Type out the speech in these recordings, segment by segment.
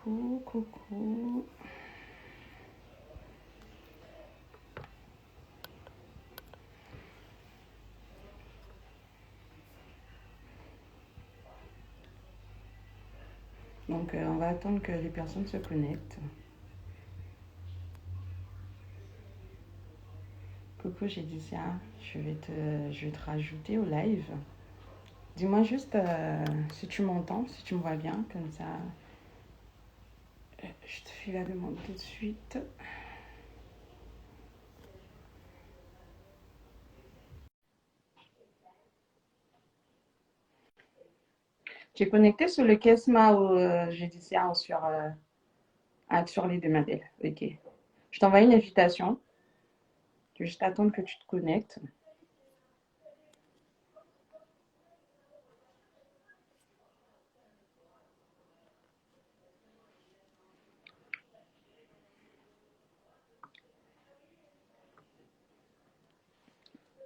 coucou, coucou. Donc, on va attendre que les personnes se connectent. Coucou, j'ai dit ça. Je vais te rajouter au live. Dis-moi juste si tu m'entends, si tu me vois bien, comme ça. Je te fais la demande tout de suite. Tu es connecté sur le Kesma ou j'ai dit ça sur les deux modèles. Ok. Je t'envoie une invitation. Je vais juste attendre que tu te connectes.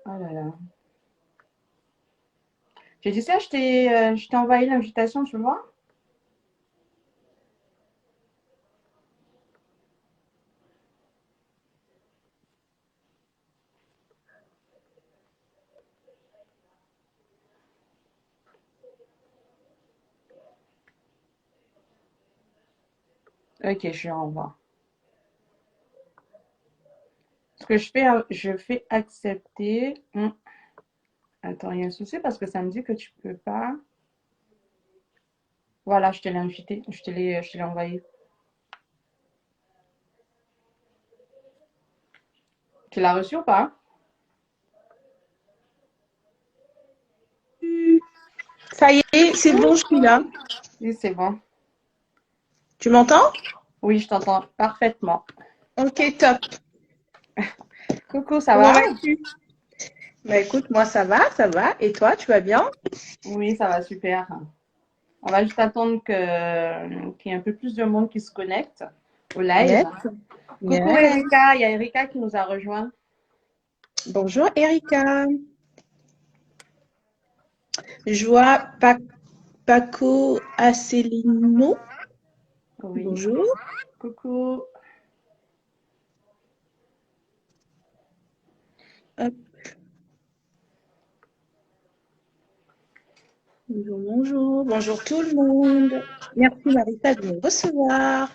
Oh là là. J'ai dit ça, je t'ai envoyé l'invitation, tu vois? Ok, je renvoie. Ce que je fais accepter. Attends, il y a un souci parce que ça me dit que tu peux pas. Voilà, je te l'ai invité, je te l'ai envoyé. Tu l'as reçu ou pas? Ça y est, c'est bon, je suis là. Oui, c'est bon. Tu m'entends? Oui, je t'entends parfaitement. Ok, top. Coucou, ça Comment va? vas-tu? Bah écoute, moi ça va, ça va. Et toi, tu vas bien? Oui, ça va super. On va juste attendre qu'il y ait un peu plus de monde qui se connecte au live. Yes. Coucou Yes. Erika, il y a Erika qui nous a rejoint. Bonjour Erika. Je vois Paco Asselino. Oui, Bonjour. coucou. Hop. Bonjour, bonjour. Bonjour tout le monde. Merci Marita de me recevoir.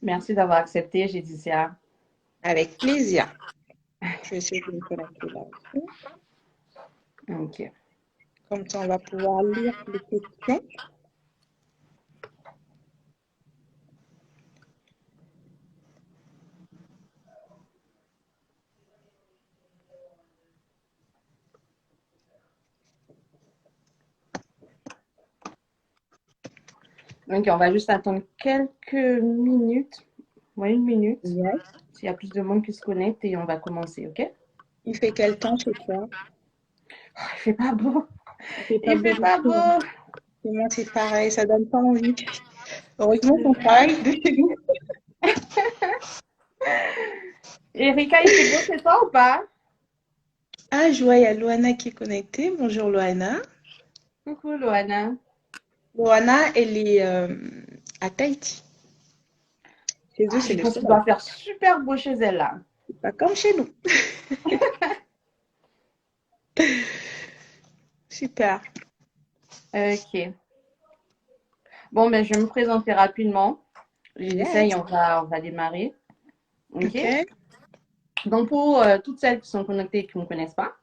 Merci d'avoir accepté, j'ai dit ça. Avec plaisir. Je vais essayer de me connecter là aussi. Ok. Comme ça, on va pouvoir lire les questions. Donc, on va juste attendre quelques minutes, ouais, une minute, Yes. s'il y a plus de monde qui se connecte et on va commencer, ok? Il fait quel temps chez toi? Il fait pas beau, Il fait pas il beau fait du pas tout. beau. Et moi, c'est pareil, ça donne pas envie. Heureusement qu'on travaille de chez nous. Erika, il fait beau chez toi ou pas? Ah, je vois, il y a Loana qui est connectée. Bonjour Loana. Coucou Loana. Loana, elle est à Tahiti. Chez eux, Ah, c'est je le pense qu'il soleil. doit faire super beau chez elle là. C'est pas comme chez nous. Super. Ok. Bon, ben, je vais me présenter rapidement. J'ai dit ça et Yes. on va démarrer. Ok? Ok. Donc, pour toutes celles qui sont connectées et qui ne me connaissent pas,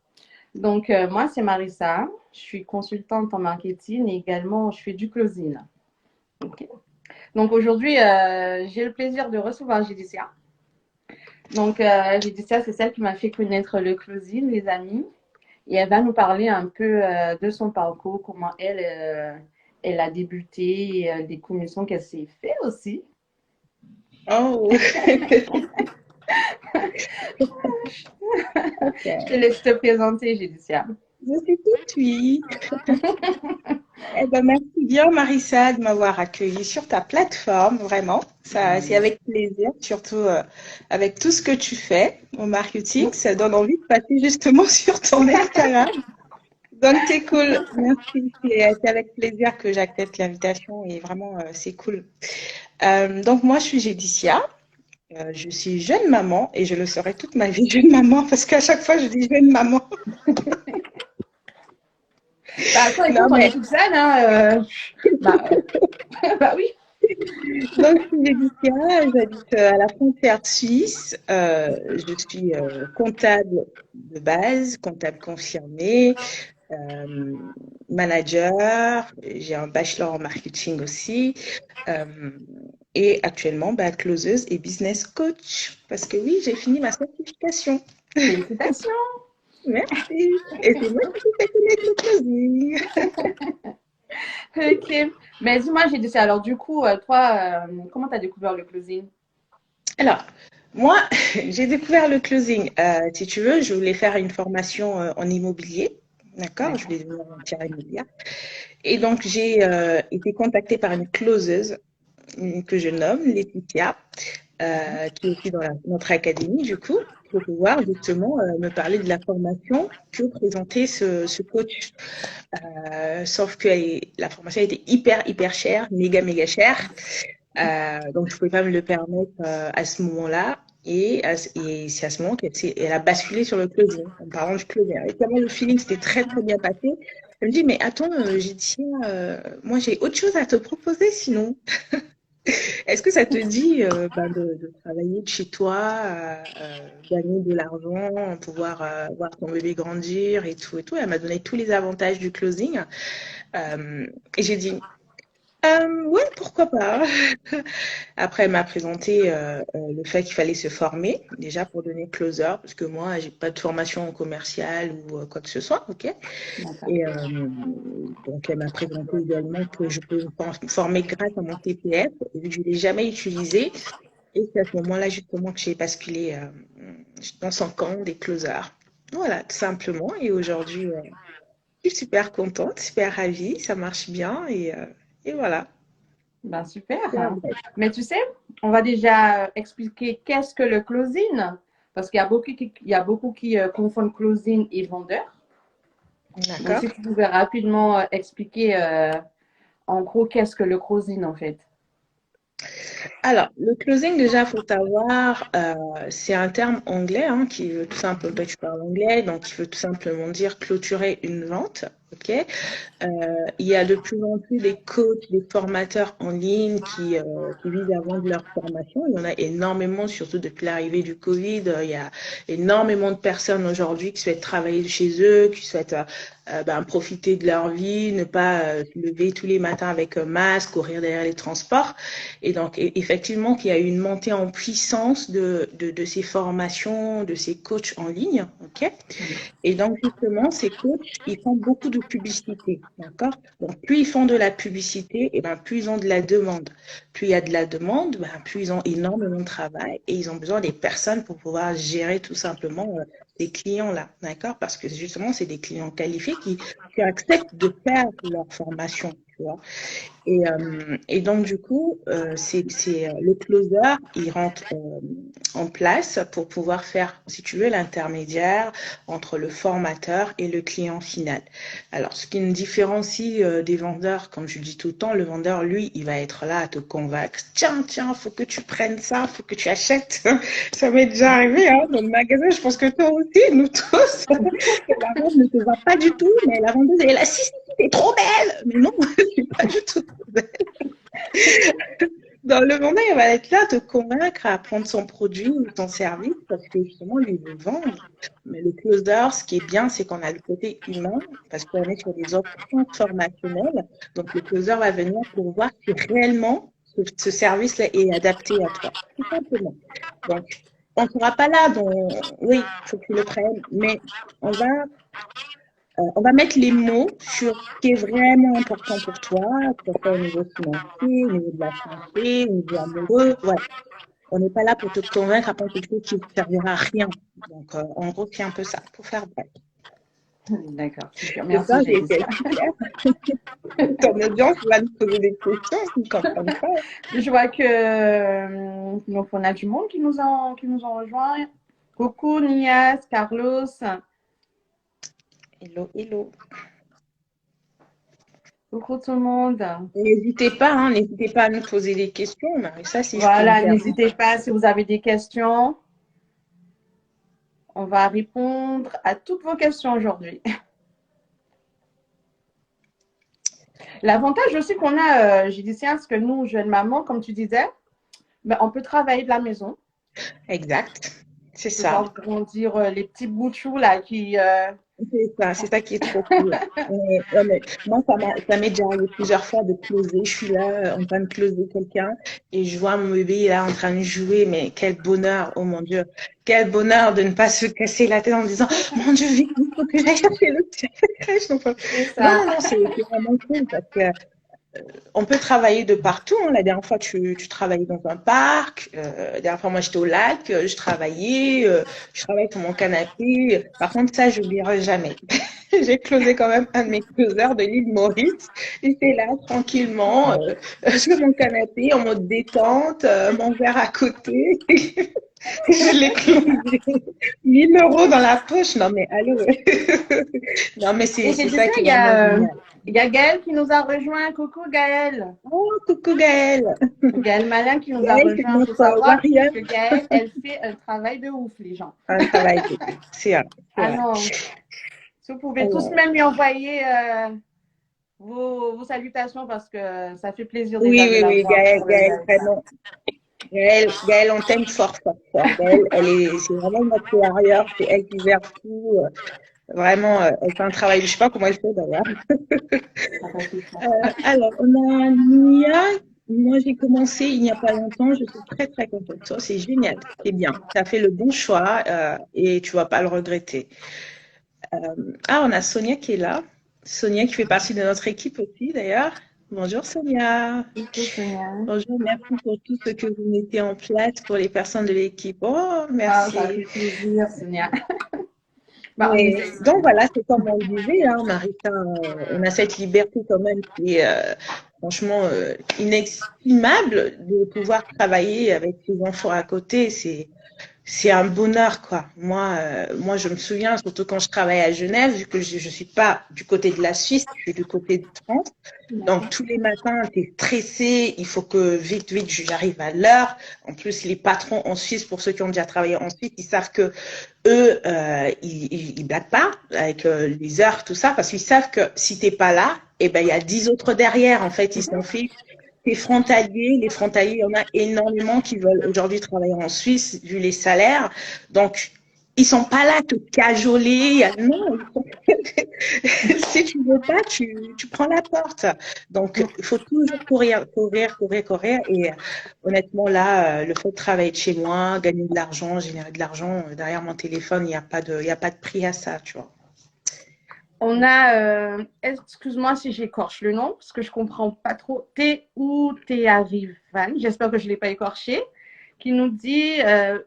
donc moi, c'est Marissa. Je suis consultante en marketing et également je fais du closing. Ok. Donc, aujourd'hui, j'ai le plaisir de recevoir Gédicia. Donc, Gédicia, c'est celle qui m'a fait connaître le closing, les amis. Et elle va nous parler un peu de son parcours, comment elle a débuté, des commissions qu'elle s'est fait aussi. Oh. Je te Ok. laisse te présenter, Gédicia. Je suis toute oui. Eh ben, merci bien, Marissa, de m'avoir accueilli sur ta plateforme, vraiment. Ça, c'est avec plaisir, surtout avec tout ce que tu fais au marketing. Ça donne envie de passer justement sur ton Instagram. Donc, c'est cool. Merci. C'est avec plaisir que j'accepte l'invitation et vraiment, c'est cool. Donc, moi, je suis Gédicia. Je suis jeune maman et je le serai toute ma vie, jeune maman, parce qu'à chaque fois, je dis jeune maman. Bah, attends, Non, écoute, on est mais toute seule, hein. Bah, bah oui. donc, je suis Laetitia, j'habite à la frontière suisse. Je suis comptable de base, comptable confirmé, euh, manager. J'ai un bachelor en marketing aussi. euh, et actuellement, bah, closeuse et business coach. Parce que oui, j'ai fini ma certification. Félicitations. Merci. Et c'est moi qui t'ai fait connaître le closing. Ok. Mais dis-moi, j'ai dit ça. Alors, du coup, toi, comment tu as découvert le closing? Alors, moi, j'ai découvert le closing. Si tu veux, je voulais faire une formation en immobilier. D'accord? Je D'accord. voulais devenir entière immobilière. Et donc, j'ai été contactée par une closeuse que je nomme Laetitia, Mhm. qui est aussi dans notre académie, du coup, pour pouvoir justement me parler de la formation que présentait ce coach. Sauf que la formation était hyper, hyper chère, méga, méga chère. Donc, je ne pouvais pas me le permettre à ce moment-là. Et c'est à ce moment qu'elle a basculé sur le closing, en parlant du closing. Et tellement le feeling s'était très, très bien passé, elle me dit, mais attends, j'ai dit, moi, j'ai autre chose à te proposer sinon. Est-ce que ça te dit de travailler de chez toi, gagner de l'argent, pouvoir voir ton bébé grandir et tout et tout. Elle m'a donné tous les avantages du closing. Et j'ai dit, ouais, pourquoi pas. Après, elle m'a présenté le fait qu'il fallait se former, déjà pour donner closer, parce que moi, j'ai pas de formation commerciale ou quoi que ce soit, ok? D'accord. Et donc, elle m'a présenté également que je peux me former grâce à mon TPF, et vu que je ne l'ai jamais utilisé. Et c'est à ce moment-là, justement, que j'ai basculé dans son camp des closers. Voilà, tout simplement. Et aujourd'hui, je suis super contente, super ravie, ça marche bien et voilà. Ben, super. Super bref. Mais tu sais, on va déjà expliquer qu'est-ce que le closing, parce qu'il y a beaucoup qui confondent closing et vendeur. Donc, D'accord. si tu pouvais rapidement expliquer en gros qu'est-ce que le closing en fait. Alors, le closing, déjà, faut savoir, c'est un terme anglais hein, qui veut tout simplement, toi, tu parles anglais, donc qui veut tout simplement dire clôturer une vente. Ok. Il y a de plus en plus des coachs, des formateurs en ligne qui visent à vendre leur formation. Il y en a énormément, surtout depuis l'arrivée du Covid. Il y a énormément de personnes aujourd'hui qui souhaitent travailler de chez eux, qui souhaitent profiter de leur vie, ne pas se lever tous les matins avec un masque, courir derrière les transports. Et donc, effectivement, qu'il y a eu une montée en puissance de ces formations, de ces coachs en ligne. Ok. Et donc, justement, ces coachs, ils font beaucoup de publicité, d'accord? Donc, plus ils font de la publicité, et ben, plus ils ont de la demande. Plus il y a de la demande, ben, plus ils ont énormément de travail et ils ont besoin des personnes pour pouvoir gérer tout simplement ces clients-là, d'accord? Parce que justement, c'est des clients qualifiés qui acceptent de faire leur formation, tu vois. Et donc, du coup, le closer, il rentre en place pour pouvoir faire, si tu veux, l'intermédiaire entre le formateur et le client final. Alors, ce qui nous différencie des vendeurs, comme je dis tout le temps, le vendeur, lui, il va être là à te convaincre. Tiens, tiens, faut que tu prennes ça, faut que tu achètes. Ça m'est déjà arrivé hein, dans le magasin, je pense que toi aussi, nous tous. La vente ne te va pas du tout, mais la vendeuse, elle est là, si, si, si, t'es trop belle. Mais non, je suis pas du tout trop belle. Dans le vendeur, il va être là te convaincre à prendre son produit ou ton service parce que justement, lui veut vendre. Mais le closer, ce qui est bien, c'est qu'on a le côté humain parce qu'on est sur des offres transformationnelles. Donc, le closer va venir pour voir si réellement ce service-là est adapté à toi, tout simplement. Donc, on ne sera pas là, donc oui, il faut que tu le prennes, mais on va on va mettre les mots sur ce qui est vraiment important pour toi, que ce soit au niveau financier, au niveau de la santé, au niveau amoureux. Voilà. On n'est pas là pour te convaincre à prendre quelque chose qui ne servira à rien. Donc, en gros, c'est un peu ça, pour faire bref. D'accord, super. J'espère Merci, que j'ai j'ai dit été ça. assez claire. Ton audience va nous poser des questions s'ils ne comprennent pas. Je vois que donc on a du monde qui nous ont rejoint. Coucou Nias, Carlos. Hello, hello. Coucou tout le monde. N'hésitez pas à nous poser des questions, Marissa, si je peux me Voilà, permettre. n'hésitez pas si vous avez des questions. On va répondre à toutes vos questions aujourd'hui. L'avantage aussi qu'on a, Judicien, c'est que nous, jeunes mamans, comme tu disais, ben, on peut travailler de la maison. Exact, c'est On peut ça. voir grandir les petits bouts de chou là qui. C'est ça qui est trop cool. Ouais, moi, ça m'est déjà arrivé plusieurs fois de closer. Je suis là en train de closer quelqu'un et je vois mon bébé là en train de jouer. Mais quel bonheur, oh mon Dieu, quel bonheur de ne pas se casser la tête en disant, mon Dieu, vite, il faut que j'aille chercher le petit à la crèche. C'est Non, ça. non, c'est vraiment cool parce que on peut travailler de partout, hein. La dernière fois, tu travaillais dans un parc. La dernière fois, moi, j'étais au lac. Je travaillais. Je travaille sur mon canapé. Par contre, ça, je n'oublierai jamais. J'ai closé quand même un de mes closers de l'île Maurice. J'étais là, tranquillement, sur mon canapé, en mode détente, mon verre à côté. Je l'ai closé. 1 000 € dans la poche. Non, mais allô. Non, mais Et c'est j'ai dit ça ça, qui est vraiment génial. il y a Gaëlle qui nous a rejoint. Coucou Gaëlle. Oh, coucou Gaëlle. Gaëlle Malin qui nous a Gaëlle, c'est rejoint. Il faut notre savoir warrior. que Gaëlle, elle fait un travail de ouf, les gens. Un travail de ouf. C'est vrai, c'est Ah vrai. non, si vous pouvez tous Alors, même lui envoyer vos salutations parce que ça fait plaisir déjà oui, de oui, la oui, voir Gaëlle, sur le Gaëlle, live là. vraiment. Gaëlle, on t'aime fort, fort, fort. Gaëlle, c'est vraiment notre warrior. C'est elle qui gère tout. Vraiment, elle fait un travail. Je sais pas comment elle fait d'ailleurs. Ça fait plaisir. Alors, on a Nia. Moi, j'ai commencé il n'y a pas longtemps. Je suis très, très contente de toi. C'est génial. C'est bien. Tu as fait le bon choix et tu vas pas le regretter. Ah, on a Sonia qui est là. Sonia qui fait partie de notre équipe aussi, d'ailleurs. Bonjour Sonia. Coucou Sonia. Bonjour, merci pour tout ce que vous mettez en place pour les personnes de l'équipe. Oh, Ah, ça merci. fait plaisir Sonia. Bah, on Oui. essaie. Donc voilà, c'est comme on disait, hein, Marita, on a cette liberté quand même qui est franchement inestimable de pouvoir travailler avec ses enfants à côté. C'est un bonheur, quoi. Moi, je me souviens, surtout quand je travaillais à Genève, vu que je suis pas du côté de la Suisse, je suis du côté de France. Donc, D'accord. tous les matins, tu es stressé, il faut que vite, vite, j'arrive à l'heure. En plus, les patrons en Suisse, pour ceux qui ont déjà travaillé en Suisse, ils savent que eux, ils blaguent pas avec les heures, tout ça, parce qu'ils savent que si t'es pas là, eh ben, il y a 10 autres derrière, en fait, ils s'en fichent. Les frontaliers, il y en a énormément qui veulent aujourd'hui travailler en Suisse, vu les salaires. Donc, ils sont pas là te cajoler. Non, si tu veux pas, tu prends la porte. Donc, il faut toujours courir, courir, courir, courir. Et honnêtement, là, le fait de travailler de chez moi, gagner de l'argent, générer de l'argent derrière mon téléphone, il y a pas de prix à ça, tu vois. On a, excuse-moi si j'écorche le nom, parce que je comprends pas trop. Théarivan, j'espère que je ne l'ai pas écorché, qui nous dit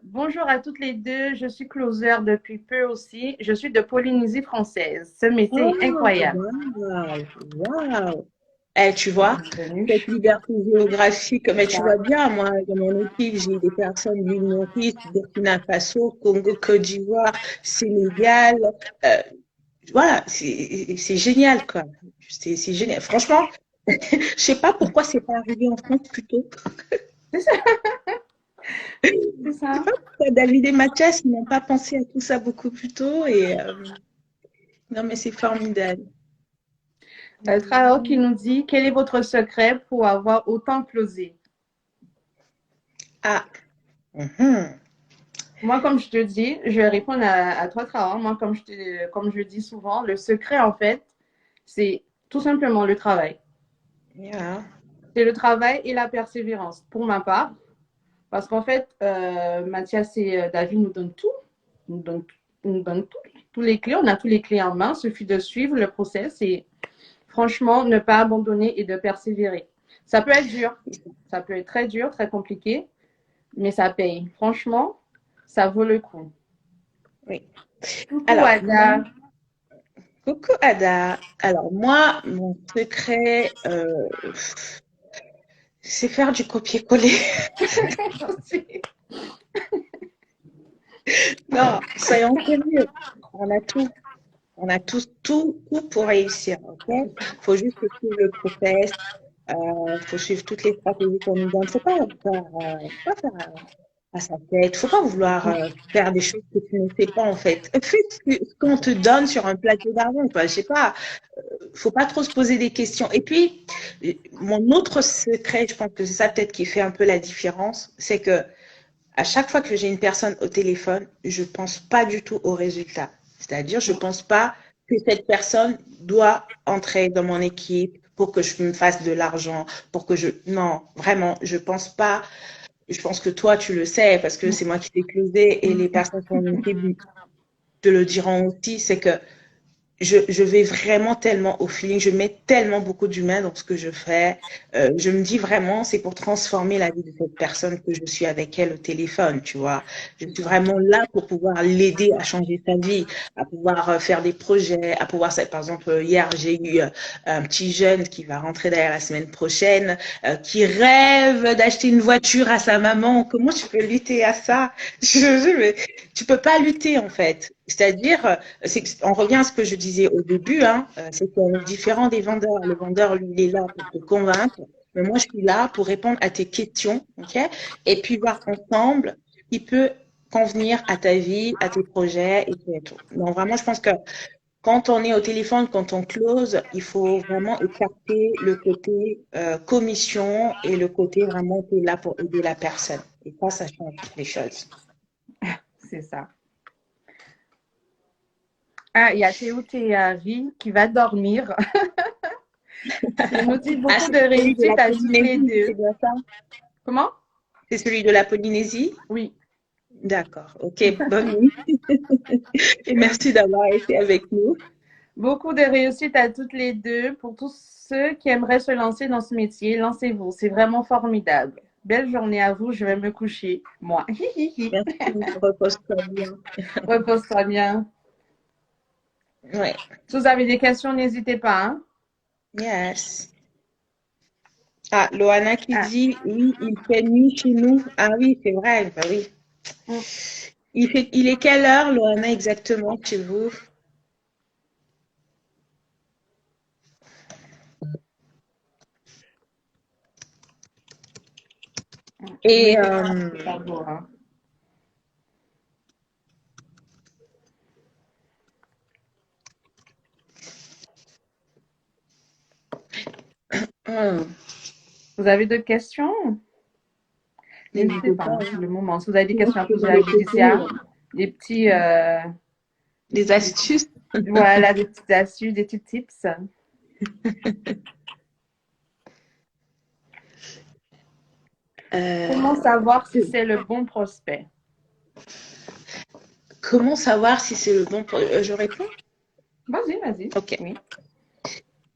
bonjour à toutes les deux, je suis closer depuis peu aussi, je suis de Polynésie française. Ce métier est Oh, incroyable. waouh, waouh. Tu vois, Bienvenue. cette liberté géographique, mais tu Ça. vois bien, moi, dans mon équipe, j'ai des personnes du Maurice, Burkina Faso, Congo, Côte d'Ivoire, Sénégal. Euh, voilà, c'est génial, quoi. C'est génial. Franchement, je sais pas pourquoi c'est pas arrivé en France plus tôt. C'est ça. C'est Je sais ça. pas pourquoi David et Mathias n'ont pas pensé à tout ça beaucoup plus tôt. Et non, mais c'est formidable. Trao qui nous dit quel est votre secret pour avoir autant closé? Ah, mhm. Moi, comme je te dis, je vais répondre à toi, Trao. Moi, comme je dis souvent, le secret, en fait, c'est tout simplement le travail. Yeah. C'est le travail et la persévérance, pour ma part. Parce qu'en fait, Mathias et David nous donnent tout. Nous donnent, nous donnent tout, tous les clés. On a tous les clés en main. Il suffit de suivre le process et franchement, ne pas abandonner et de persévérer. Ça peut être dur. Ça peut être très dur, très compliqué, mais ça paye. Franchement, ça vaut le coup. Oui. Coucou Alors, moi, Ada. coucou Ada. Alors, moi, mon secret, c'est faire du copier-coller. Non, soyons sérieux. On a tout. On a tous tout pour réussir, ok? Faut juste suivre le process, faut suivre toutes les stratégies qu'on nous donne. Faut pas faire à sa tête. Faut pas vouloir faire des choses que tu ne sais pas en fait. Fais ce qu'on te donne sur un plateau d'argent, quoi. Je sais pas. Faut pas trop se poser des questions. Et puis, mon autre secret, je pense que c'est ça peut-être qui fait un peu la différence, c'est que à chaque fois que j'ai une personne au téléphone, je pense pas du tout au résultat. C'est-à-dire, je pense pas que cette personne doit entrer dans mon équipe pour que je me fasse de l'argent, pour que je... Non, vraiment, je pense pas. Je pense que toi, tu le sais parce que c'est moi qui t'ai closé et les personnes qui ont équipe te le diront aussi, c'est que je vais vraiment tellement au feeling, je mets tellement beaucoup d'humain dans ce que je fais. Je me dis vraiment, c'est pour transformer la vie de cette personne que je suis avec elle au téléphone, tu vois. Je suis vraiment là pour pouvoir l'aider à changer sa vie, à pouvoir faire des projets, à pouvoir, par exemple, hier, j'ai eu un petit jeune qui va rentrer d'ailleurs la semaine prochaine, qui rêve d'acheter une voiture à sa maman. Comment tu peux lutter à ça? Mais tu peux pas lutter, en fait. C'est-à-dire, on revient à ce que je disais au début, hein, c'est qu'on est différent des vendeurs. Le vendeur, lui, il est là pour te convaincre, mais moi, je suis là pour répondre à tes questions, ok? Et puis voir ensemble ce qui peut convenir à ta vie, à tes projets et tout et tout. Donc vraiment, je pense que quand on est au téléphone, quand on close, il faut vraiment écarter le côté commission et le côté vraiment tu es là pour aider la personne. Et ça change les choses. C'est ça. Ah, il y a Théo Théari qui va dormir. Il nous dit Ah, beaucoup c'est de celui de la réussite à toutes les Polynésie, c'est deux. bien ça? Comment? C'est celui de la Polynésie? Oui. D'accord. Ok, bonne nuit. Et merci d'avoir été avec nous. Beaucoup de réussite à toutes les deux. Pour tous ceux qui aimeraient se lancer dans ce métier, lancez-vous. C'est vraiment formidable. Belle journée à vous. Je vais me coucher. Moi. Merci. Repose-toi bien. Repose-toi bien. Ouais. Si vous avez des questions, n'hésitez pas. Hein? Yes. Ah, Loana qui Ah. dit, oui, il fait nuit chez nous. Ah oui, c'est vrai. Bah oui. Mm. Il est quelle heure, Loana, exactement, chez vous? Et Oui, c'est pas beau. Hein? hum, Vous avez d'autres questions? N'hésitez n'hésitez pas. pas, Hein, hein. c'est le moment. Si vous avez des Sinon, questions à je peux poser vous à répéter Laetitia, des petits, des astuces. voilà, des petites astuces, des petits tips. Comment Euh, savoir si c'est le bon prospect? comment savoir si c'est le bon... je réponds? Vas-y, vas-y. Ok. Oui.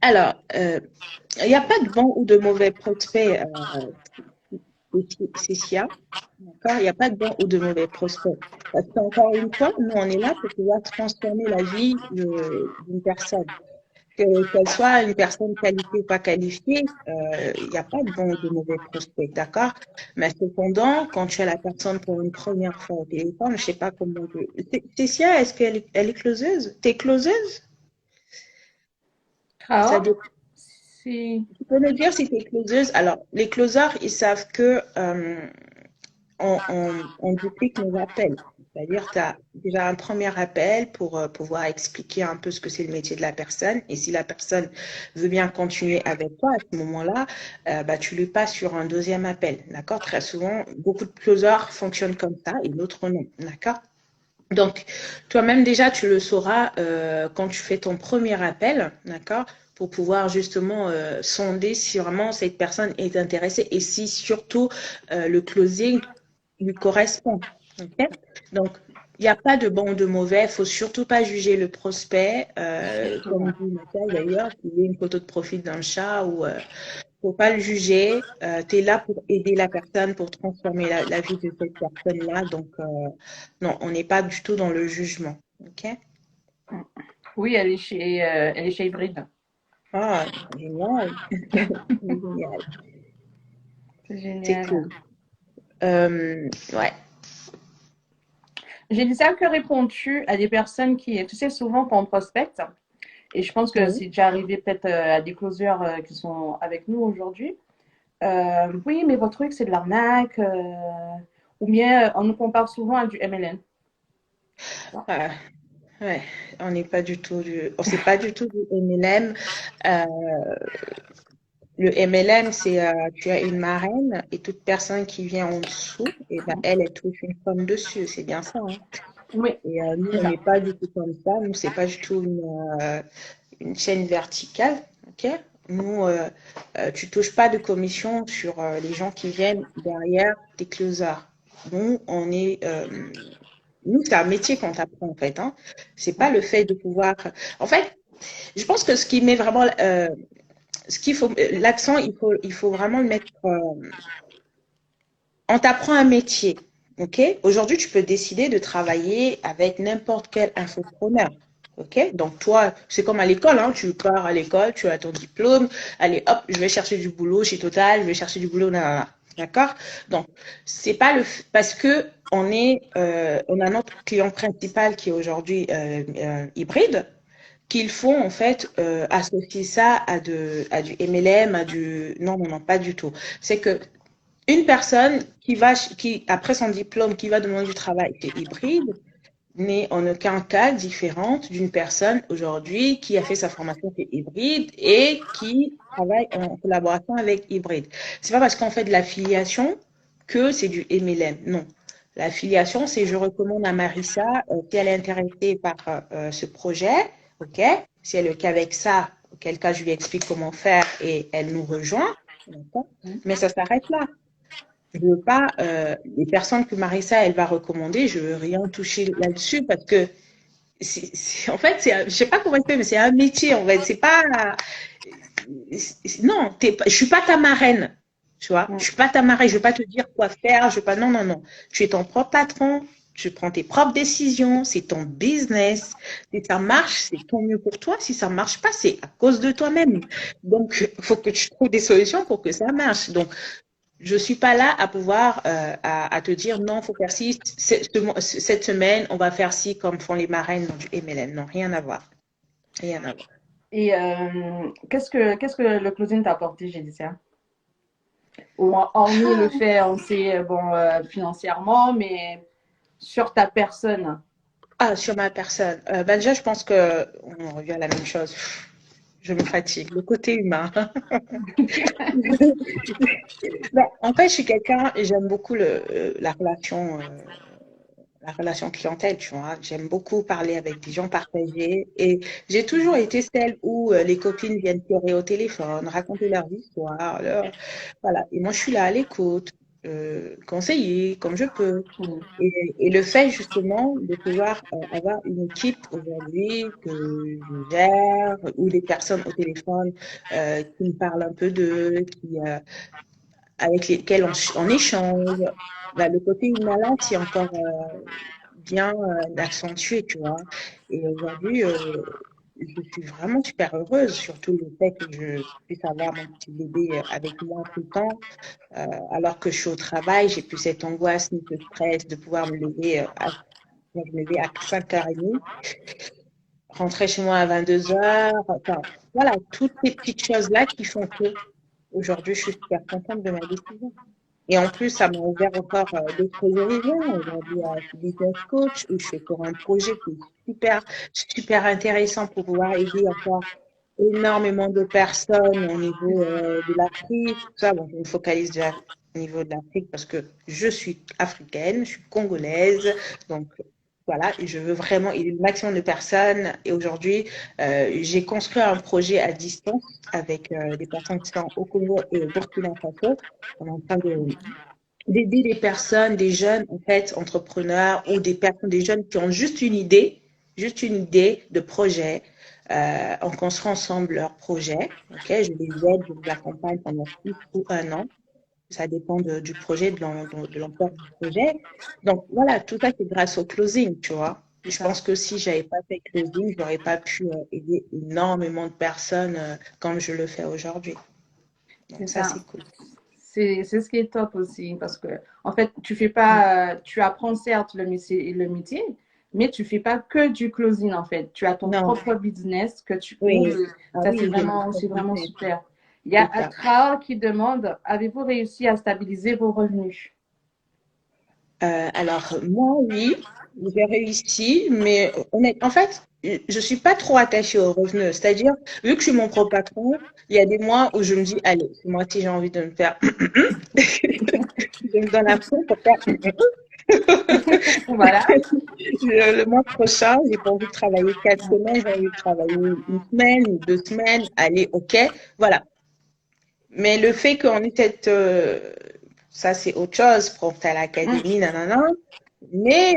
Alors, il n'y a pas de bon ou de mauvais prospect, Cécia. D'accord? Il n'y a pas de bon ou de mauvais prospect. Parce qu'encore une fois, nous, on est là pour pouvoir transformer la vie d'une personne. Qu'elle soit une personne qualifiée ou pas qualifiée, il n'y a pas de bon ou de mauvais prospect, d'accord? Mais cependant, quand tu as la personne pour une première fois au téléphone, je ne sais pas comment... Cécia, est-ce qu'elle est closeuse? T'es closeuse? Ça Ah, dépend. si. Tu peux me dire si tu es closeuse? Alors, les closers, ils savent que on duplique nos appels. C'est-à-dire, tu as déjà un premier appel pour pouvoir expliquer un peu ce que c'est le métier de la personne. Et si la personne veut bien continuer avec toi, à ce moment-là, bah, tu lui passes sur un deuxième appel. D'accord? Très souvent, beaucoup de closers fonctionnent comme ça et d'autres non. D'accord? Donc, toi-même déjà, tu le sauras quand tu fais ton premier appel, d'accord, pour pouvoir justement sonder si vraiment cette personne est intéressée et si surtout le closing lui correspond. Ok. Donc, il n'y a pas de bon ou de mauvais. Il ne faut surtout pas juger le prospect, comme dit Nathalie d'ailleurs, qu'il ait une photo de profil d'un chat ou faut pas le juger. Tu es là pour aider la personne, pour transformer la vie de cette personne-là. Donc, non, on n'est pas du tout dans le jugement. OK? Oui, elle est chez Hybride. Ah, génial. Génial. C'est C'est génial. cool. Ouais. J'ai dit ça, que réponds-tu à des personnes qui, tu sais, souvent quand on prospecte, et je pense que Oui. c'est déjà arrivé peut-être à des closers qui sont avec nous aujourd'hui. Oui, mais votre truc, c'est de l'arnaque. Ou bien, on nous compare souvent à du MLM. Ah, ouais, on n'est pas du tout on sait pas du tout du MLM. Euh, le MLM, c'est tu as une marraine et toute personne qui vient en dessous, et ben elle touche une pomme dessus. C'est bien ça, hein. Oui, Et nous, c'est on ça. n'est pas du tout comme ça. Nous, c'est pas du tout une chaîne verticale, ok? Nous, tu touches pas de commission sur les gens qui viennent derrière tes closers. Nous, nous, c'est un métier qu'on t'apprend en fait, hein. C'est pas le fait de pouvoir. En fait, je pense que ce qui met vraiment, ce qu'il faut, l'accent, il faut vraiment le mettre. On t'apprend un métier, ok? Aujourd'hui, tu peux décider de travailler avec n'importe quel infopreneur. Ok, donc toi, c'est comme à l'école, hein, tu pars à l'école, tu as ton diplôme, allez hop, je vais chercher du boulot chez Total, je vais chercher du boulot, nanana. D'accord? Donc, c'est pas parce que on a notre client principal qui est aujourd'hui hybride, qu'il faut en fait associer ça à du MLM, non, non, non, pas du tout. C'est que une personne qui, après son diplôme, qui va demander du travail qui est hybride, n'est en aucun cas différente d'une personne aujourd'hui qui a fait sa formation qui est hybride et qui travaille en collaboration avec hybride. C'est pas parce qu'on fait de l'affiliation que c'est du MLM. Non. L'affiliation, c'est je recommande à Marissa, si elle est intéressée par ce projet, ok? Si elle est OK avec ça, auquel cas je lui explique comment faire et elle nous rejoint, d'accord? Mais ça s'arrête là. Je veux pas, les personnes que Marissa, elle va recommander, je veux rien toucher là-dessus parce que, en fait, je sais pas comment expliquer, mais c'est un métier, en fait. C'est pas, non, je suis pas ta marraine, tu vois. Je suis pas ta marraine, je veux pas te dire quoi faire, je veux pas, non, non, non. Tu es ton propre patron, tu prends tes propres décisions, c'est ton business. Si ça marche, c'est tant mieux pour toi. Si ça marche pas, c'est à cause de toi-même. Donc, il faut que tu trouves des solutions pour que ça marche. Donc, je suis pas là à pouvoir à te dire non, faut faire ci. Cette semaine, on va faire ci comme font les marraines dans du MLM. Non, rien à voir. Rien à voir. Et qu'est-ce que le closing t'a apporté, j'ai dit ça? Hormis le fait, on sait, bon, financièrement, mais sur ta personne. Ah, sur ma personne. Ben déjà, je pense que on revient à la même chose. Je me fatigue. Le côté humain. Ben, en fait, je suis quelqu'un, j'aime beaucoup la relation clientèle, tu vois. J'aime beaucoup parler avec des gens, partager. Et j'ai toujours été celle où les copines viennent pleurer au téléphone, raconter leur histoire. Voilà. Et moi, je suis là à l'écoute, conseiller comme je peux. Mm. Et le fait justement de pouvoir avoir une équipe aujourd'hui que je gère, ou des personnes au téléphone qui me parlent un peu d'eux, avec lesquelles on échange, bah, le côté humain là, c'est encore bien accentué, tu vois. Et aujourd'hui, je suis vraiment super heureuse, surtout le fait que je puisse avoir mon petit bébé avec moi tout le temps, alors que je suis au travail, j'ai plus cette angoisse ni ce stress de pouvoir me lever moi, je me levais à 5h30, rentrer chez moi à 22h. Enfin, voilà, toutes ces petites choses-là qui font que aujourd'hui, je suis super contente de ma décision. Et en plus, ça m'a ouvert encore d'autres horizons. Aujourd'hui, je suis business coach où je suis pour un projet qui est super, super intéressant pour pouvoir aider encore énormément de personnes au niveau de l'Afrique. Tout ça, bon, je me focalise déjà au niveau de l'Afrique parce que je suis africaine, je suis congolaise. Donc, voilà, et je veux vraiment aider le maximum de personnes. Et aujourd'hui, j'ai construit un projet à distance avec des personnes qui sont au Congo et au Burkina Faso. On est en train d'aider des personnes, des jeunes, en fait, entrepreneurs ou des personnes, des jeunes qui ont juste une idée de projet. On construit ensemble leur projet. Ok, je les aide, je les accompagne pendant 6 ou 1 an. Ça dépend du projet, de l'ampleur du projet. Donc voilà, tout ça, c'est grâce au closing, tu vois. C'est Je ça. pense que si j'avais pas fait closing, j'aurais pas pu aider énormément de personnes comme je le fais aujourd'hui. C'est Donc ça, ça. c'est cool. c'est ce qui est top aussi parce que, en fait, tu fais pas, tu apprends certes le métier, mais tu fais pas que du closing en fait. Tu as ton Non, propre business que tu ouvres. oui. Ah Ça, oui, j'ai mon propre c'est vraiment business, super. Il y a c'est ça. Atra qui demande, avez-vous réussi à stabiliser vos revenus? Alors, moi, oui, j'ai réussi, mais en fait, je suis pas trop attachée aux revenus. C'est-à-dire, vu que je suis mon propre patron, il y a des mois où je me dis, allez, c'est moi si j'ai envie de me faire, je me donne un fond pour faire. Voilà. Le mois prochain, j'ai pas envie de travailler 4 semaines, j'ai envie de travailler une semaine ou 2 semaines. Allez, ok, voilà. Mais le fait qu'on ait cette, ça c'est autre chose, prof à Mm. l'académie, nanana. Mais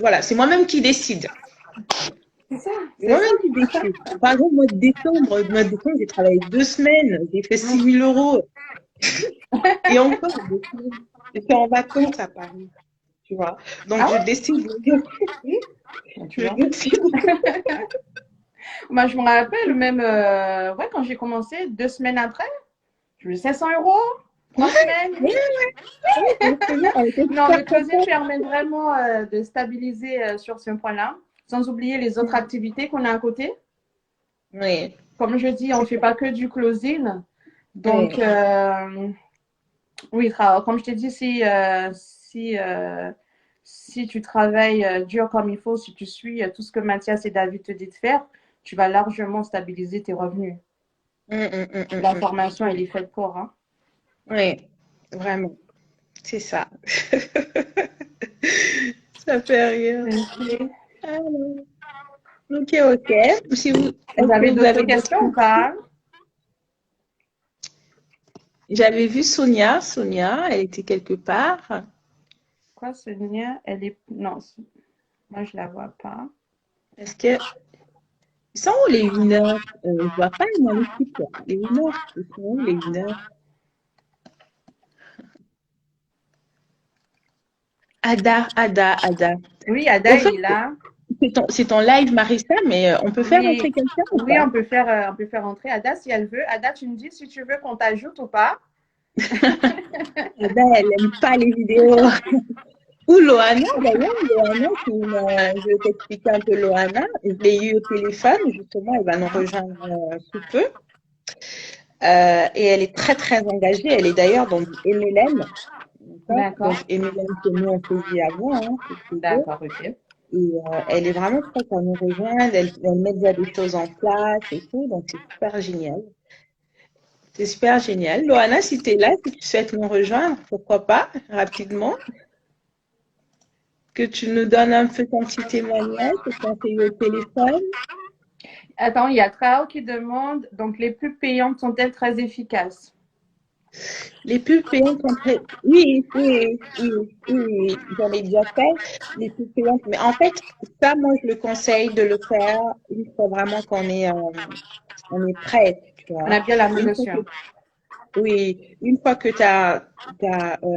voilà, c'est moi-même qui décide. C'est ça, C'est c'est ça. moi-même qui décide. Par exemple, mois de décembre, j'ai travaillé 2 semaines, j'ai fait Mm. 6 000 euros. Et encore, j'étais en vacances à Paris, tu vois. Donc, Ah je ouais? décide, Tu je vois. décide. Moi, je me rappelle même, ouais, quand j'ai commencé, 2 semaines après, je me 500 euros, 3 semaines. Ouais, ouais, je me souviens, on était Non, super le closing contents. permet vraiment de stabiliser sur ce point-là, sans oublier les autres activités qu'on a à côté. Oui, Comme je dis, on ne c'est fait ça. pas que du closing. Donc, Oui. oui, comme je t'ai dit, si tu travailles dur comme il faut, si tu suis tout ce que Mathias et David te disent de faire, tu vas largement stabiliser tes revenus. La formation, elle est faite pour, hein. Oui, vraiment, c'est ça. Ça fait rire. Ok. Alors, ok, ok. Vous Est-ce avez que vous d'autres avez d'autres questions ou questions? pas? J'avais vu Sonia. Sonia, elle était quelque part. Quoi, Sonia? Elle est. Non, moi, je la vois pas. Est-ce que ils sont où les winners? Je vois pas dans l'équipe, là. Les winners, ils sont où les winners? Ada, Ada, Ada. Oui, Au Ada, fait, elle est là. c'est ton live, Marissa, mais on peut faire Oui, entrer quelqu'un ou oui, pas? on peut faire entrer Ada si elle veut. Ada, tu me dis si tu veux qu'on t'ajoute ou pas. Ada, elle aime pas les vidéos. Ou Loana, d'ailleurs, Loana, je vais t'expliquer un peu Loana. Je l'ai eu au téléphone, justement, elle va nous rejoindre sous peu. Et elle est très, très engagée. Elle est d'ailleurs dans du MLM. D'accord. D'accord. Donc, MLM que nous, on faisait avant, hein, toutes les deux. D'accord, ok. Et elle est vraiment prête à nous rejoindre. Elle met déjà des choses en place et tout. Donc, c'est super génial. C'est super génial. Loana, si tu es là, si tu souhaites nous rejoindre, pourquoi pas, rapidement, que tu nous donnes un peu ton petit témoignage, que tu as fait au téléphone. Attends, il y a Trao qui demande, donc les pubs payantes sont-elles très efficaces? Les pubs payantes sont très... Oui, oui, oui, oui, oui, j'en ai déjà fait, les pubs payantes. Mais en fait, ça, moi, je le conseille de le faire une fois vraiment on est prêt, tu On a vois. bien la Une fois que, notion. oui, une fois que tu as,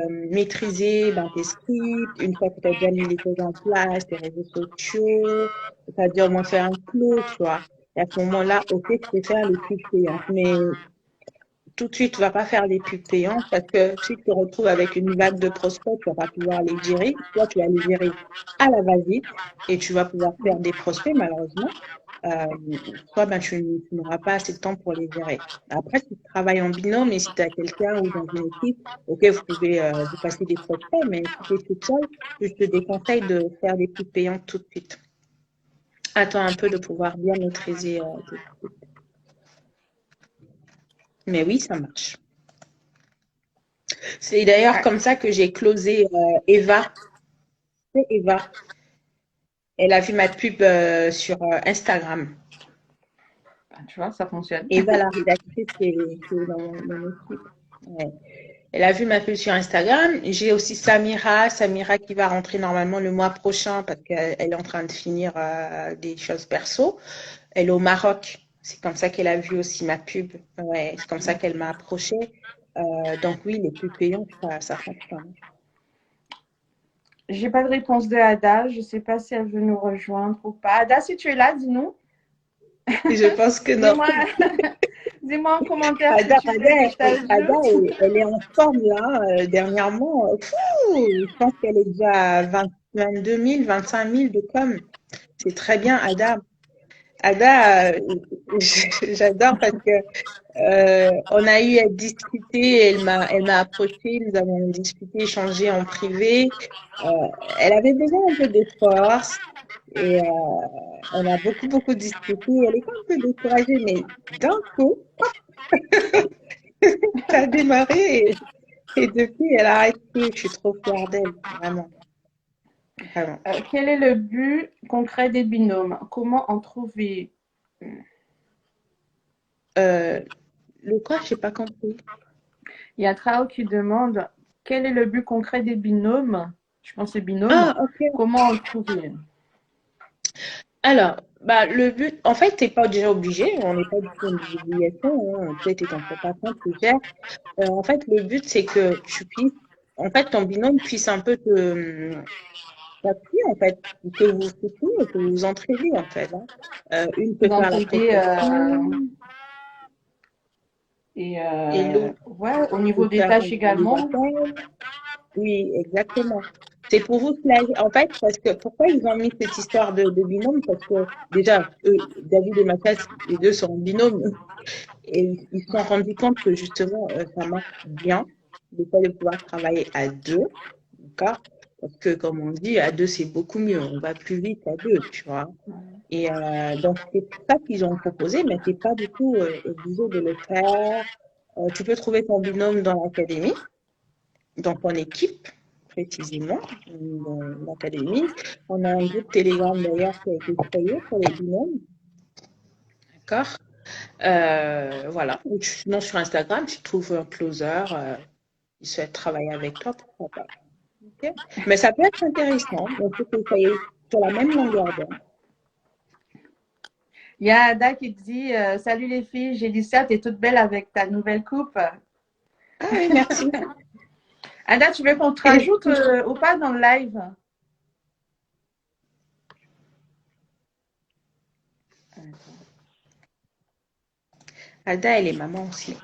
maîtrisé ben, tes scripts, une fois que tu as déjà mis les choses en place, tes réseaux sociaux, tu as déjà au moins fait un close, tu vois. Et à ce moment-là, ok, tu peux faire les pubs payantes. Mais tout de suite, tu vas pas faire des pubs payantes parce que si tu te retrouves avec une vague de prospects, tu vas pas pouvoir les gérer. Soit tu vas les gérer à la va-vite et tu vas pouvoir faire des prospects, malheureusement. Euh, Soit ben, tu n'auras pas assez de temps pour les gérer. Après, si tu travailles en binôme et si tu as quelqu'un ou dans une équipe, ok, vous pouvez vous passer des prospects, mais si tu es toute seule, je te déconseille de faire des pubs payantes tout de suite. Attends un peu de pouvoir bien maîtriser tes scripts. Mais oui, ça marche. C'est d'ailleurs Ah, comme ça que j'ai closé Eva. C'est Eva. Elle a vu ma pub sur Instagram. tu vois, ça fonctionne. Eva, la rédactrice qui est dans mon équipe. Ouais. Elle a vu ma pub sur Instagram. J'ai aussi Samira. Samira qui va rentrer normalement le mois prochain parce qu'elle est en train de finir des choses perso. Elle est au Maroc. C'est comme ça qu'elle a vu aussi ma pub. Ouais, c'est comme ça qu'elle m'a approchée. Donc oui, les pubs payantes, ça fonctionne. J'ai pas de réponse de Ada. Je sais pas si elle veut nous rejoindre ou pas. Ada, si tu es là, dis-nous. Je pense que non. Dis-moi, Dis-moi en commentaire si Ada, tu fais des stages. Elle est en forme là, dernièrement. Fou, je pense qu'elle est déjà à 22 000, 25 000 de com. C'est très bien, Ada. Ada, j'adore parce que on a eu à discuter. Elle m'a approché. Nous avons discuté, échangé en privé. Euh, Elle avait besoin un peu de force et on a beaucoup discuté. Elle était un peu découragée, mais d'un coup, ça a démarré et depuis, elle a arrêté. Je suis trop fière d'elle, vraiment, vraiment. Quel est le but concret des binômes? Comment en trouver? Euh, le quoi, j'ai pas compris. Il y a Trao qui demande quel est le but concret des binômes? Je pense que c'est binôme. Ah, ok. Comment en trouver? Alors, bah, le but, en fait, t'es pas déjà obligé, on n'est pas du tout dans des obligations, hein. Peut-être t'es ton propre patron, tu gères. En fait, le but, c'est que tu puisses, en fait, ton binôme puisse un peu t'appuyer, en fait, que vous souteniez, que vous entraidez, en fait, hein. Une peut faire la D'entraider prospection et et l'autre ouais, au peut niveau des faire tâches les également. appels. Oui, exactement. C'est pour vous soulager. En fait, parce que pourquoi ils ont mis cette histoire de binôme? Parce que déjà, eux, David et Mathias, les deux sont en binôme. Et ils se sont rendus compte que justement, ça marche bien, le fait de pouvoir travailler à deux, d'accord? Parce que, comme on dit, à deux, c'est beaucoup mieux. On va plus vite à deux, tu vois. Et donc, c'est pour ça qu'ils ont proposé, mais tu n'es pas du tout obligé de le faire. Tu peux trouver ton binôme dans l'académie, dans ton équipe, précisément, dans l'académie. On a un groupe Telegram d'ailleurs qui a été créé pour les binômes, d'accord? Voilà. Ou sinon, sur Instagram, tu trouves un closer, il souhaite travailler avec toi, pourquoi pas. Ok. Mais ça peut être intéressant. On peut essayer sur la même longueur d'onde. Il y a Ada qui dit salut les filles, j'ai dit ça, t'es toute belle avec ta nouvelle coupe. Ah oui, merci. Ada, tu veux qu'on te rajoute ou pas dans le live? Ada, elle est maman aussi.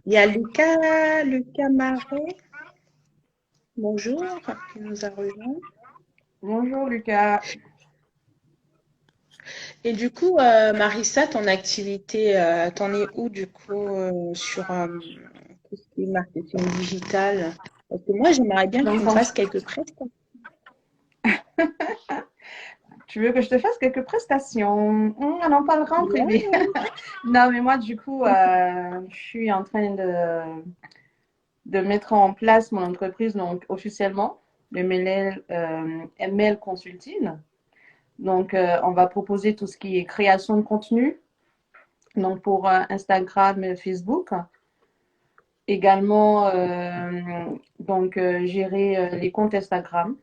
Il y a Lucas Marais, bonjour, qui nous a rejoint. Bonjour Lucas. Et du coup, Marissa, ton activité, t'en es où du coup sur tout ce qui est marketing digital? Parce que moi, j'aimerais bien que tu Donc, me fasses quelques prestations. tu veux que je te fasse quelques prestations? On en parlera en privé. Ouais. Non, mais moi, du coup, je suis en train de mettre en place mon entreprise, donc officiellement, le ML Consulting. Donc, on va proposer tout ce qui est création de contenu, donc pour Instagram et Facebook. Également, donc, gérer les comptes Instagram,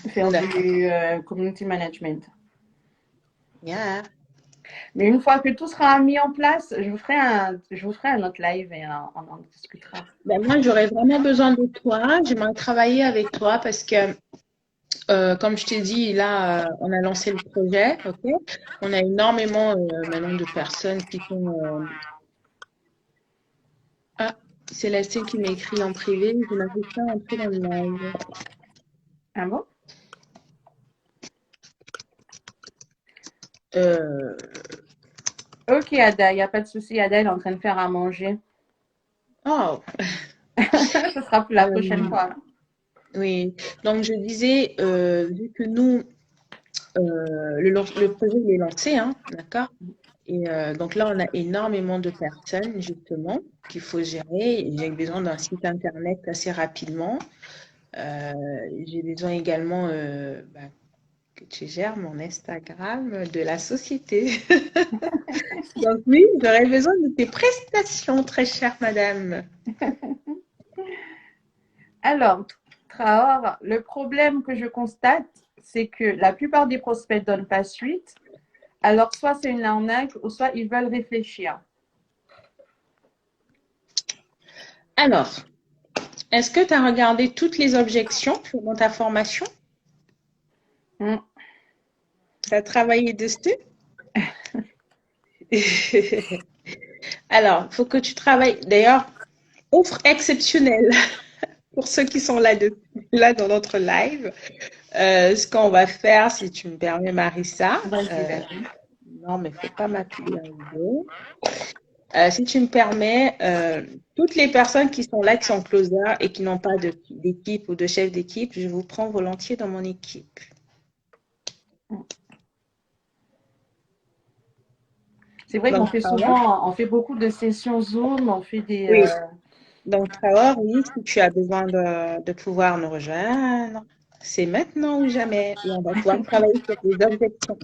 faire D'accord. du community management. Yeah. Mais une fois que tout sera mis en place, je vous ferai un autre live et on en discutera. Ben, moi, j'aurais vraiment besoin de toi. J'aimerais travailler avec toi parce que, comme je t'ai dit, là, on a lancé le projet, ok? On a énormément maintenant de personnes qui sont. Ah, Célestine qui m'écrit en privé. Je n'arrive pas à entrer dans le live. Ah bon? Euh, Ok, Ada, il n'y a pas de souci. Ada, elle est en train de faire à manger. Oh, Ce sera pour la prochaine euh, fois. oui. Donc, je disais, vu que nous, le projet il est lancé, hein, d'accord? Et donc là, on a énormément de personnes, justement, qu'il faut gérer. J'ai besoin d'un site internet assez rapidement. Euh, j'ai besoin également bah, que tu gères mon Instagram de la société. Donc oui, j'aurais besoin de tes prestations, très chère madame. Alors, Traor, le problème que je constate, c'est que la plupart des prospects ne donnent pas suite. Alors, soit c'est une arnaque, ou soit ils veulent réfléchir. Alors, est-ce que tu as regardé toutes les objections dans ta formation? Mm. Tu as travaillé dessus? Alors, il faut que tu travailles. D'ailleurs, offre exceptionnelle pour ceux qui sont là dans notre live. Ce qu'on va faire, si tu me permets, Marissa, Vas-y, vas-y. non, mais faut pas m'appuyer en vidéo. Si tu me permets, toutes les personnes qui sont là, qui sont closers et qui n'ont pas d'équipe ou de chef d'équipe, je vous prends volontiers dans mon équipe. C'est vrai qu'on Donc, fait Trevor, souvent, on fait beaucoup de sessions Zoom, on fait des. oui. Donc, Trevor, oui, si tu as besoin de pouvoir nous rejoindre, c'est maintenant ou jamais. Et on va pouvoir travailler sur des objections.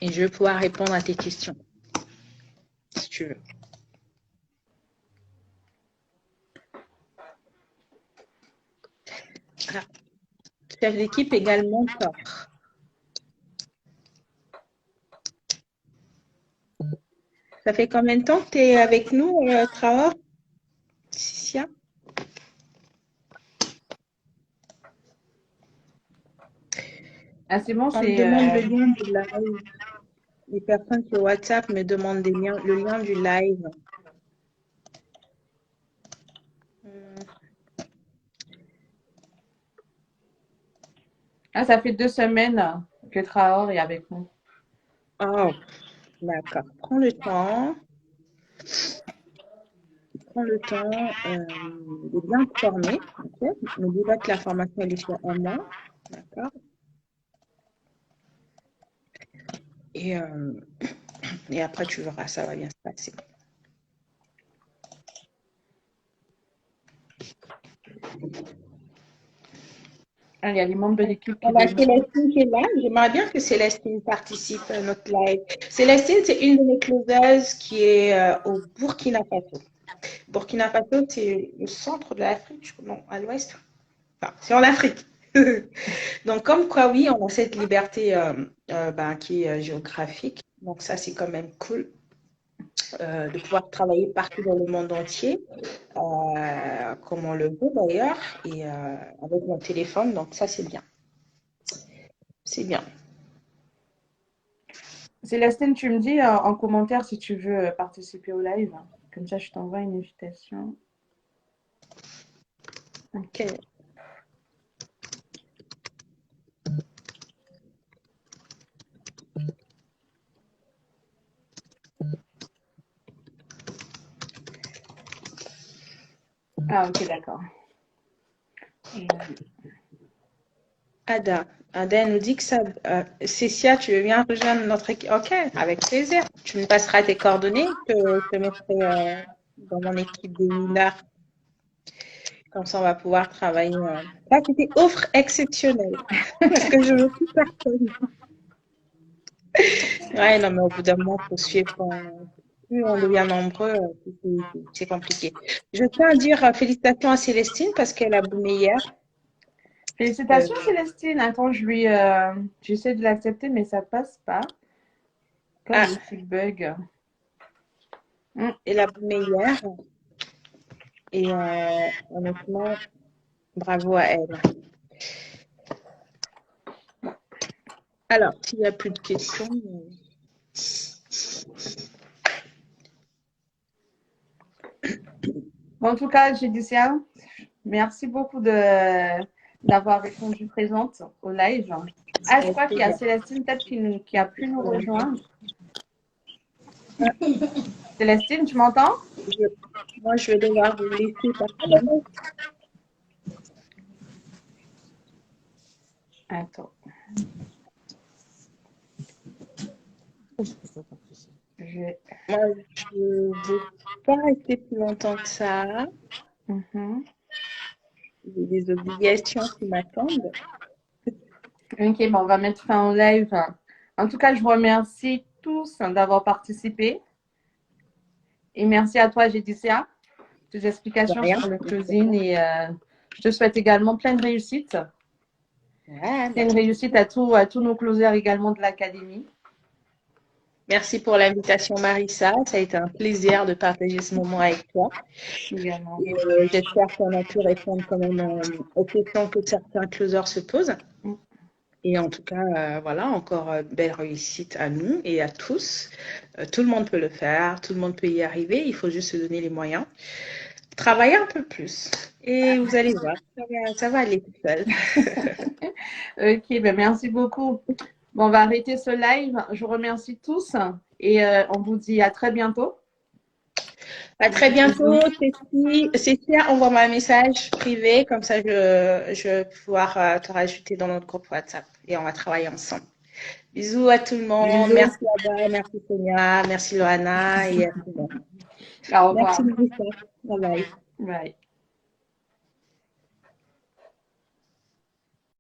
Et je vais pouvoir répondre à tes questions, si tu veux. Ah, chef d'équipe également, Thor. Ça fait combien de temps que tu es avec nous, Traor? Cicia? Ah, c'est bon, On me c'est. demande le lien du live. Les personnes sur WhatsApp me demandent le lien du live. Ah, ça fait 2 semaines que Traor est avec nous. Oh, d'accord. Prends le temps. Prends le temps de bien te former. Okay? N'oublie pas que la formation, elle est sur un mois. D'accord? Et, et après, tu verras, ça va bien se passer. Ah, il y a les membres de l'équipe qui On a demandent. Célestine qui est là. J'aimerais bien que Célestine participe à notre live. Célestine, c'est une de mes closeuses qui est au Burkina Faso. Burkina Faso, c'est le centre de l'Afrique, non, à l'ouest. Enfin, c'est en Afrique. Donc, comme quoi, oui, on a cette liberté qui est géographique. Donc, ça, c'est quand même cool de pouvoir travailler partout dans le monde entier, comme on le veut d'ailleurs, et avec mon téléphone. Donc, ça, c'est bien. C'est bien. Célestine, tu me dis en commentaire si tu veux participer au live. Comme ça, je t'envoie une invitation. Ok. Ah, ok, d'accord. Et, Ada. Ada nous dit que ça. Cécia, tu veux bien rejoindre notre équipe? Ok, avec plaisir. Tu me passeras tes coordonnées. Je te mettrai dans mon équipe des mineurs. Comme ça, on va pouvoir travailler. Là, c'était offre exceptionnelle. Parce que je veux plus personne. Ouais, non, mais au bout d'un moment, il faut suivre. Plus on devient nombreux, c'est compliqué. Je tiens à dire félicitations à Célestine parce qu'elle a boomé hier. Félicitations, Célestine. Attends, j'essaie de l'accepter, mais ça passe pas. Comme Ah, le bug. elle a boomé hier. Et honnêtement, bravo à elle. Alors, s'il n'y a plus de questions. Bon, en tout cas, Gédicia, merci beaucoup d'avoir répondu présente au live. Ah, je Avec crois qu'il y a plaisir. Célestine peut-être qui a pu nous rejoindre. Célestine, tu m'entends? Moi, je vais devoir vous laisser par contre. Attends. Moi, je ne veux pas rester plus longtemps que ça. Mhm. J'ai des obligations qui m'attendent. Ok, bon, on va mettre fin au live. En tout cas, je vous remercie tous d'avoir participé. Et merci à toi, Gédicia, tes De explications rien. sur le closing. Et je te souhaite également plein de réussite. Ouais, Plein de merci. réussite à tous nos closers également de l'académie. Merci pour l'invitation, Marissa. Ça a été un plaisir de partager ce moment avec toi. également. Et j'espère qu'on a pu répondre quand même aux questions que certains closers se posent. Mm. Et en tout cas, voilà, encore belle réussite à nous et à tous. Tout le monde peut le faire, tout le monde peut y arriver. Il faut juste se donner les moyens. Travailler un peu plus. Et vous allez voir, ça va aller tout seul. Ok, ben merci beaucoup. Bon, on va arrêter ce live. Je vous remercie tous et on vous dit à très bientôt. À très bientôt, Cécia, envoie-moi un message privé, comme ça je vais pouvoir te rajouter dans notre groupe WhatsApp et on va travailler ensemble. Bisous à tout le monde, Bisous. merci Ada, merci Sonia, merci Loana et à tout le monde. Au Merci revoir. Melissa, bye bye. Bye.